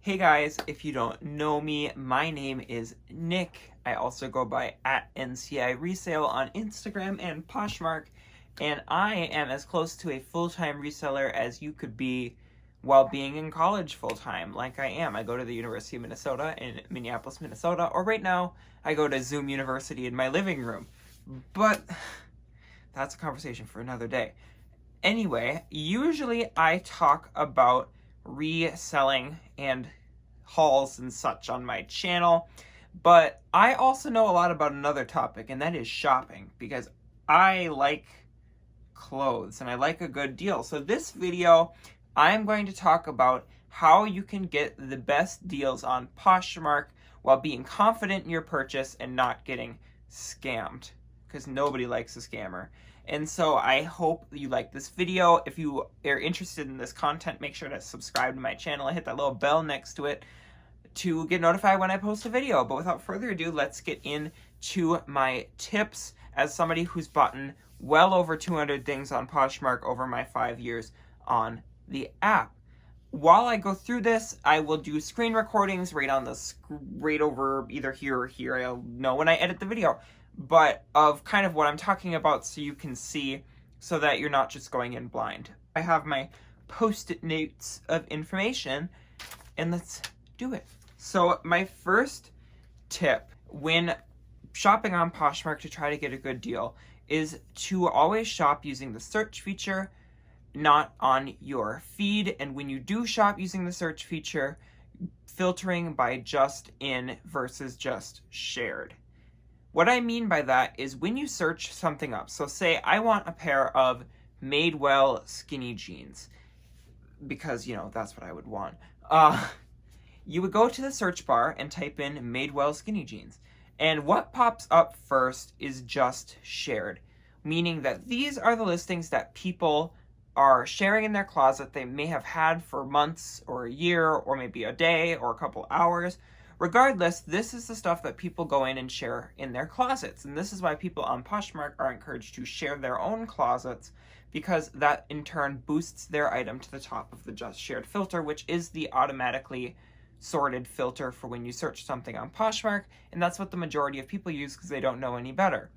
Hey guys, if you don't know me, my name is Nick. I also go by @NCI Resale on Instagram and Poshmark, and I am as close to a full-time reseller as you could be while being in college full-time, like I am. I go to the University of Minnesota in Minneapolis, Minnesota, or right now, I go to Zoom University in my living room. But that's a conversation for another day. Anyway, usually I talk about reselling and hauls and such on my channel, but I also know a lot about another topic, and that is shopping, because I like clothes and I like a good deal. So this video, I'm going to talk about how you can get the best deals on Poshmark while being confident in your purchase and not getting scammed, because nobody likes a scammer. And so I hope you like this video. If you are interested in this content, make sure to subscribe to my channel and hit that little bell next to it to get notified when I post a video. But without further ado, let's get into my tips as somebody who's bought well over 200 things on Poshmark over my 5 years on the app. While I go through this, I will do screen recordings right over either here or here. I'll know when I edit the video, but of kind of what I'm talking about so you can see, so that you're not just going in blind. I have my post-it notes of information, and let's do it. So my first tip when shopping on Poshmark to try to get a good deal is to always shop using the search feature, not on your feed. And when you do shop using the search feature, filtering by just in versus just shared. What I mean by that is when you search something up, so say I want a pair of Madewell skinny jeans, because, you know, that's what I would want. You would go to the search bar and type in Madewell skinny jeans. And what pops up first is just shared, meaning that these are the listings that people are sharing in their closet. They may have had for months or a year or maybe a day or a couple hours. Regardless, this is the stuff that people go in and share in their closets. And this is why people on Poshmark are encouraged to share their own closets, because that in turn boosts their item to the top of the just shared filter, which is the automatically sorted filter for when you search something on Poshmark. And that's what the majority of people use because they don't know any better.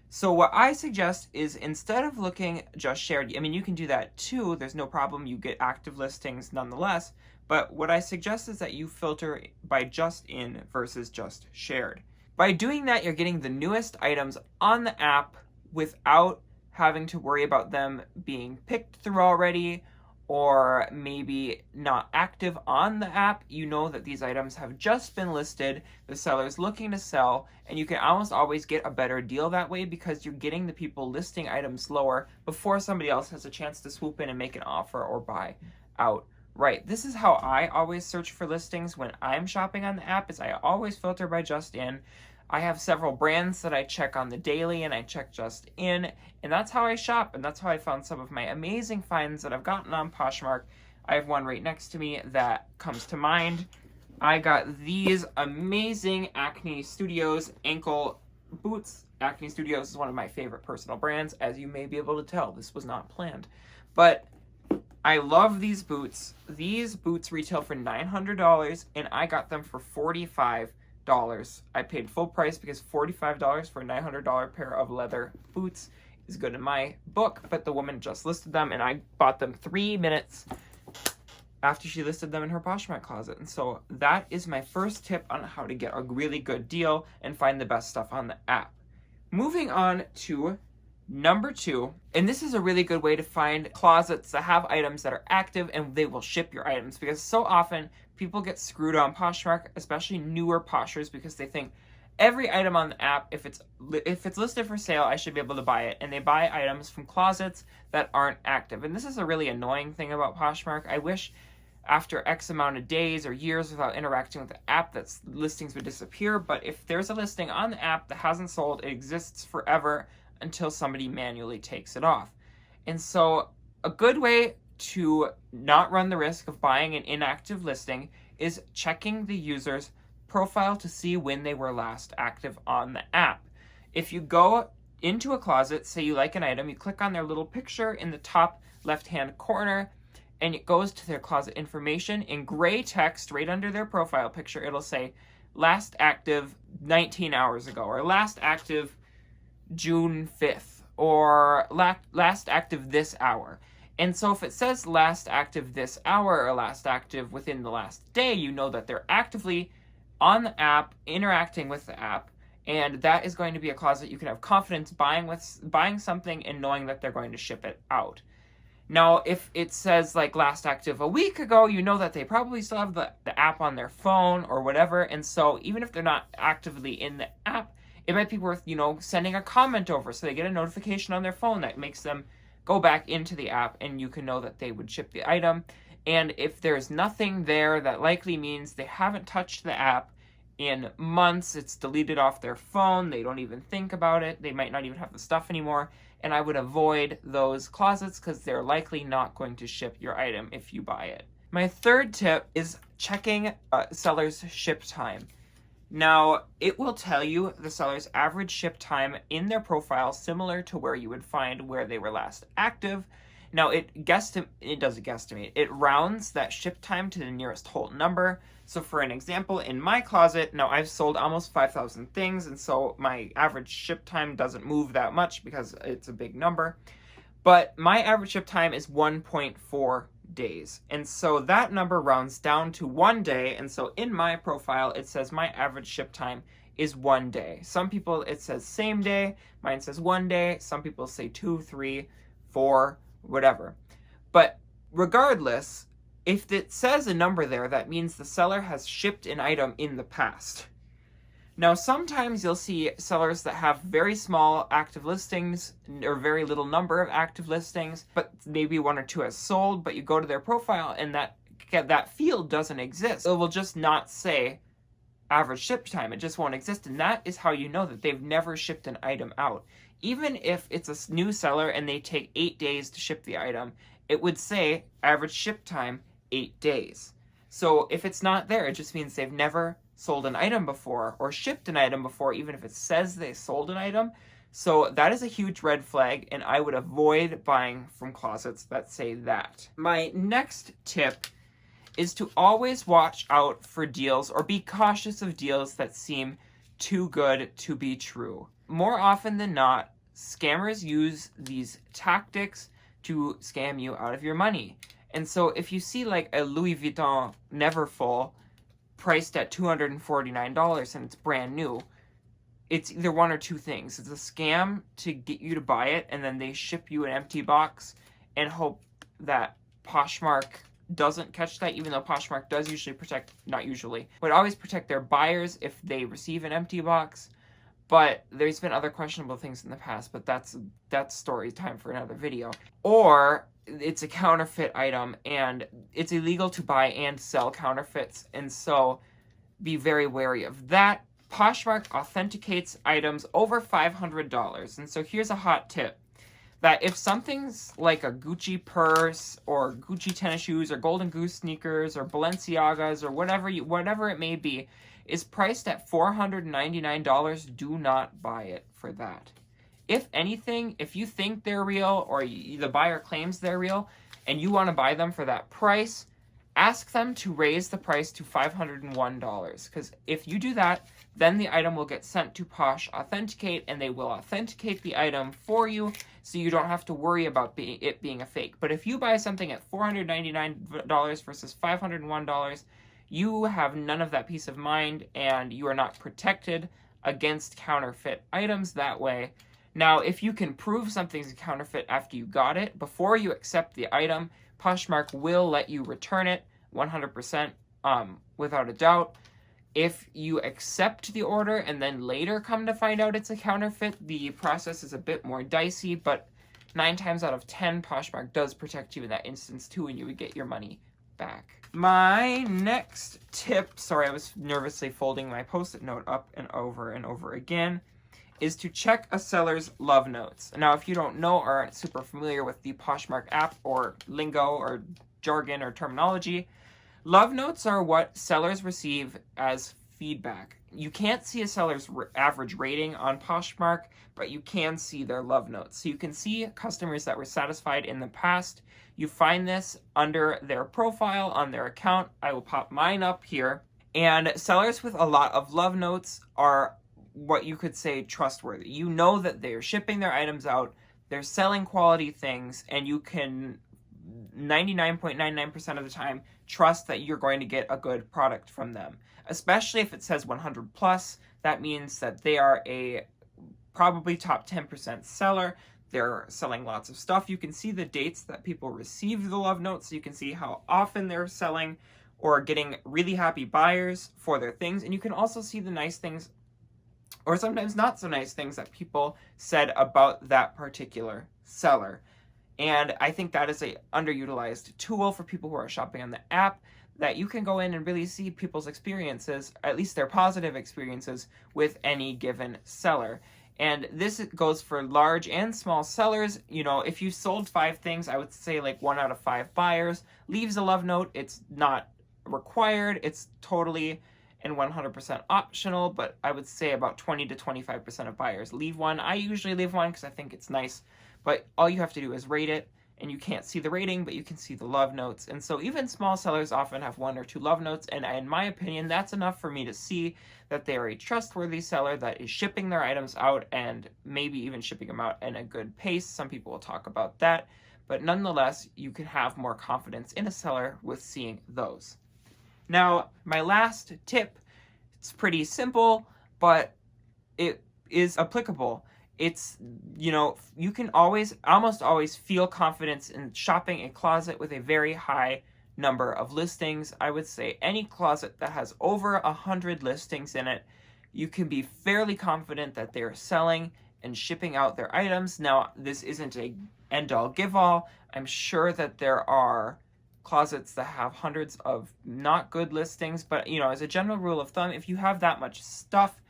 So what I suggest is, instead of looking just shared, I mean, you can do that too, there's no problem, you get active listings nonetheless, but what I suggest is that you filter by just in versus just shared. By doing that, you're getting the newest items on the app without having to worry about them being picked through already, or maybe not active on the app. You know that these items have just been listed, the seller's looking to sell, and you can almost always get a better deal that way because you're getting the people listing items lower before somebody else has a chance to swoop in and make an offer or buy out. Right, this is how I always search for listings when I'm shopping on the app, is I always filter by just in. I have several brands that I check on the daily, and I check just in, and that's how I shop, and that's how I found some of my amazing finds that I've gotten on Poshmark. I have one right next to me that comes to mind. I got these amazing Acne Studios ankle boots. Acne Studios is one of my favorite personal brands, as you may be able to tell. This was not planned, but I love these boots. These boots retail for $900, and I got them for $45. I paid full price because $45 for a $900 pair of leather boots is good in my book, but the woman just listed them, and I bought them 3 minutes after she listed them in her Poshmark closet. And so that is my first tip on how to get a really good deal and find the best stuff on the app. Moving on to number 2, and this is a really good way to find closets that have items that are active and they will ship your items, because so often people get screwed on Poshmark, especially newer Poshers, because they think every item on the app, if it's listed for sale, I should be able to buy it, and they buy items from closets that aren't active. And this is a really annoying thing about Poshmark. I wish after X amount of days or years without interacting with the app, that listings would disappear. But if there's a listing on the app that hasn't sold, it exists forever until somebody manually takes it off. And so a good way to not run the risk of buying an inactive listing is checking the user's profile to see when they were last active on the app. If you go into a closet, say you like an item, you click on their little picture in the top left-hand corner, and it goes to their closet information in gray text right under their profile picture. It'll say last active 19 hours ago, or last active June 5th, or last active this hour. And so if it says last active this hour or last active within the last day, you know that they're actively on the app, interacting with the app, and that is going to be a closet you can have confidence buying something and knowing that they're going to ship it out. Now, if it says like last active a week ago, you know that they probably still have the app on their phone or whatever, and so even if they're not actively in the app, it might be worth, sending a comment over so they get a notification on their phone that makes them go back into the app, and you can know that they would ship the item. And if there's nothing there, that likely means they haven't touched the app in months. It's deleted off their phone. They don't even think about it. They might not even have the stuff anymore. And I would avoid those closets because they're likely not going to ship your item if you buy it. My third tip is checking seller's ship time. Now, it will tell you the seller's average ship time in their profile, similar to where you would find where they were last active. Now, it doesn't guesstimate. It rounds that ship time to the nearest whole number. So for an example, in my closet, now I've sold almost 5,000 things, and so my average ship time doesn't move that much because it's a big number. But my average ship time is 1.4 days. And so that number rounds down to 1 day. And so in my profile, it says my average ship time is 1 day. Some people, it says same day. Mine says 1 day. Some people say 2, 3, 4, whatever. But regardless, if it says a number there, that means the seller has shipped an item in the past. Now, sometimes you'll see sellers that have very small active listings or very little number of active listings, but maybe 1 or 2 has sold, but you go to their profile and that field doesn't exist. It will just not say average ship time. It just won't exist, and that is how you know that they've never shipped an item out. Even if it's a new seller and they take 8 days to ship the item, it would say average ship time 8 days. So if it's not there, it just means they've never sold an item before or shipped an item before, even if it says they sold an item. So that is a huge red flag, and I would avoid buying from closets that say that. My next tip is to always watch out for deals or be cautious of deals that seem too good to be true. More often than not, scammers use these tactics to scam you out of your money. And so if you see like a Louis Vuitton Neverfull priced at $249 and it's brand new, it's either one or two things. It's a scam to get you to buy it, and then they ship you an empty box and hope that Poshmark doesn't catch that, even though Poshmark does usually protect, not usually, would always protect their buyers if they receive an empty box. But there's been other questionable things in the past, but that's story time for another video. Or it's a counterfeit item, and it's illegal to buy and sell counterfeits, and so be very wary of that. Poshmark authenticates items over $500, and so here's a hot tip. That if something's like a Gucci purse or Gucci tennis shoes or Golden Goose sneakers or Balenciagas or whatever it may be, is priced at $499, do not buy it for that. If anything, if you think they're real or the buyer claims they're real and you want to buy them for that price, ask them to raise the price to $501, because if you do that, then the item will get sent to Posh Authenticate, and they will authenticate the item for you, so you don't have to worry about it being a fake. But if you buy something at $499 versus $501, you have none of that peace of mind, and you are not protected against counterfeit items that way. Now, if you can prove something's a counterfeit after you got it, before you accept the item, Poshmark will let you return it 100% without a doubt. If you accept the order and then later come to find out it's a counterfeit, the process is a bit more dicey, but 9 times out of 10, Poshmark does protect you in that instance too, and you would get your money back. My next tip, sorry, I was nervously folding my Post-it note up and over again, is to check a seller's love notes. Now, if you don't know or aren't super familiar with the Poshmark app or lingo or jargon or terminology, love notes are what sellers receive as feedback. You can't see a seller's average rating on Poshmark, but you can see their love notes. So you can see customers that were satisfied in the past. You find this under their profile on their account. I will pop mine up here. And sellers with a lot of love notes are what you could say trustworthy. You know that they're shipping their items out, they're selling quality things, and you can 99.99% of the time trust that you're going to get a good product from them. Especially if it says 100 plus, that means that they are a probably top 10% seller. They're selling lots of stuff. You can see the dates that people receive the love notes, so you can see how often they're selling or getting really happy buyers for their things. And you can also see the nice things, or sometimes not so nice things, that people said about that particular seller. And I think that is a underutilized tool for people who are shopping on the app, that you can go in and really see people's experiences, at least their positive experiences, with any given seller. And this goes for large and small sellers. You know, if you sold 5 things, I would say like 1 out of 5 buyers leaves a love note. It's not required. It's totally and 100% optional, but I would say about 20 to 25% of buyers leave one. I usually leave one because I think it's nice, but all you have to do is rate it, and you can't see the rating, but you can see the love notes. And so even small sellers often have 1 or 2 love notes, and in my opinion, that's enough for me to see that they are a trustworthy seller that is shipping their items out, and maybe even shipping them out in a good pace. Some people will talk about that, but nonetheless, you can have more confidence in a seller with seeing those. Now, my last tip, it's pretty simple, but it is applicable. It's, you know, you can almost always feel confidence in shopping a closet with a very high number of listings. I would say any closet that has over 100 listings in it, you can be fairly confident that they're selling and shipping out their items. Now, this isn't a end-all give-all. I'm sure that there are closets that have hundreds of not good listings, but you know, as a general rule of thumb, if you have that much stuff,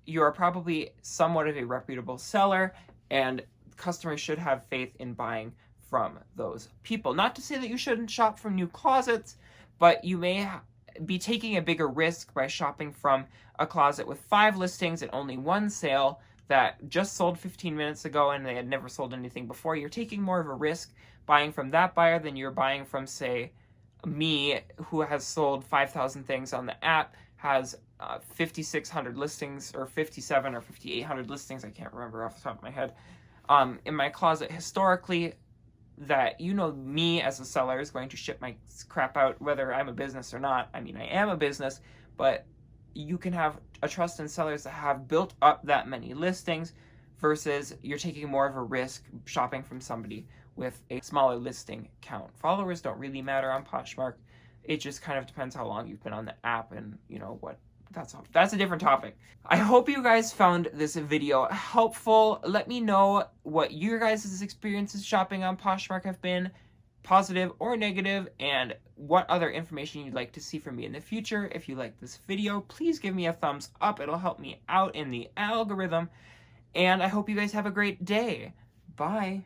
you're probably somewhat of a reputable seller, and customers should have faith in buying from those people. Not to say that you shouldn't shop from new closets, but you may be taking a bigger risk by shopping from a closet with 5 listings and only 1 sale that just sold 15 minutes ago and they had never sold anything before. You're taking more of a risk buying from that buyer than you're buying from, say, me, who has sold 5,000 things on the app, has 5,600 listings, or 57 or 5,800 listings, I can't remember off the top of my head, in my closet historically, that, you know, me as a seller is going to ship my crap out whether I'm a business or not. I mean, I am a business, but you can have a trust in sellers that have built up that many listings versus you're taking more of a risk shopping from somebody with a smaller listing count. Followers don't really matter on Poshmark. It just kind of depends how long you've been on the app and, you know, what. That's a different topic. I hope you guys found this video helpful. Let me know what your guys' experiences shopping on Poshmark have been, positive or negative, and what other information you'd like to see from me in the future. If you like this video, please give me a thumbs up. It'll help me out in the algorithm. And I hope you guys have a great day. Bye.